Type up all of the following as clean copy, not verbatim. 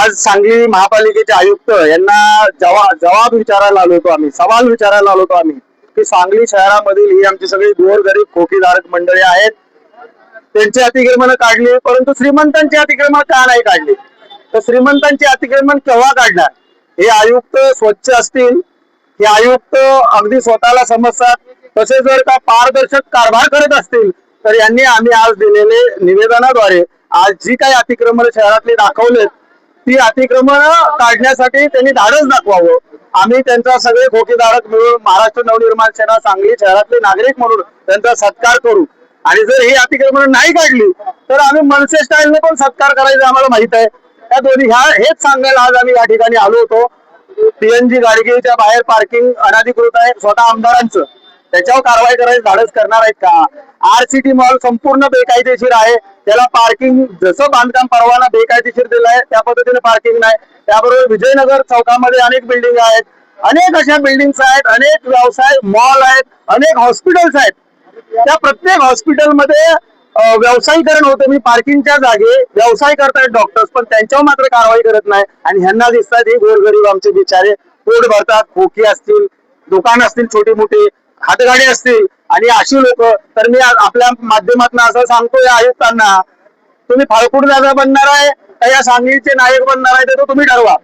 आज सांगली महापालिकेचे आयुक्त यांना जवाब विचारायला आलो होतो आम्ही, सवाल विचारायला आलो होतो आम्ही की सांगली शहरामधील ही आमची सगळी गोरगरीब खोकीधारक मंडळी आहेत, त्यांची अतिक्रमण काढली, परंतु श्रीमंतांची अतिक्रमण का नाही काढली? तर श्रीमंतांची अतिक्रमण केव्हा काढणार? हे आयुक्त स्वच्छ असतील, हे आयुक्त अगदी स्वतःला समजतात, तसे जर का पारदर्शक कारभार करत असतील तर यांनी आम्ही आज दिलेले निवेदनाद्वारे आज जी काही अतिक्रमण शहरातली दाखवलेत ती अतिक्रमण काढण्यासाठी त्यांनी धाडस दाखवावं. आम्ही त्यांचा सगळे खोकीधारक मिळून महाराष्ट्र नवनिर्माण सेना सांगली शहरातले नागरिक म्हणून त्यांचा सत्कार करू. आणि जर ही अतिक्रमण नाही काढली तर आम्ही मनसे स्टाईलने पण सत्कार करायचं आम्हाला माहित आहे. त्या दोन्ही हेच सांगायला आज आम्ही या ठिकाणी आलो होतो. पीएनजी गाडगीच्या बाहेर पार्किंग अनधिकृत आहे स्वतः आमदारांचं, त्याच्यावर कारवाई करायची धाडस करणार आहेत का? आरसीटी मॉल संपूर्ण बेकायदेशीर आहे, त्याला पार्किंग जसं बांधकाम परवाना बेकायदेशीर दिलाय त्या पद्धतीने पार्किंग नाही. त्याबरोबर विजयनगर चौकामध्ये अनेक बिल्डिंग आहेत, अनेक अशा बिल्डिंग्स आहेत, अनेक व्यवसाय मॉल आहेत, अनेक हॉस्पिटल्स आहेत. त्या प्रत्येक हॉस्पिटलमध्ये व्यावसायीकरण होतं. मी पार्किंगच्या जागे व्यवसाय करतायत डॉक्टर्स, पण त्यांच्यावर मात्र कारवाई करत नाही. आणि ह्यांना दिसतात हे गोरगरीब आमचे बिचारे पोट भरतात, खोकी असतील, दुकान असतील, छोटी मोठी हातगाडी असतील, आणि अशी लोक. तर मी आपल्या माध्यमातून असं सांगतोय आयुक्तांना, तुम्ही फाळकूट दादा बनणार आहे का या सांगलीचे नायक बनणार आहे ते तुम्ही ठरवा.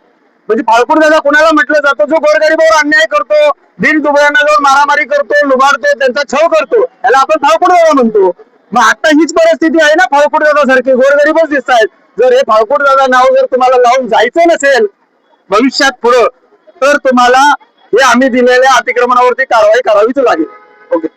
म्हणजे फाळकूट दादा कोणाला म्हटलं जातं? जो गोरगरीबावर अन्याय करतो, बिन दुबळ्यांना मारामारी करतो, लुबाडतो, त्यांचा छळ करतो, याला आपण फाळकूट दादा म्हणतो. मग आता हीच परिस्थिती आहे ना, फाळकूट दादा सारखे गोरगरीबच दिसत आहेत. जर हे फाळकूट दादा नाव जर तुम्हाला लावून जायचं नसेल भविष्यात पुढं, तर तुम्हाला हे आम्ही दिलेल्या अतिक्रमणावरती कारवाई करावीच लागेल. ओके.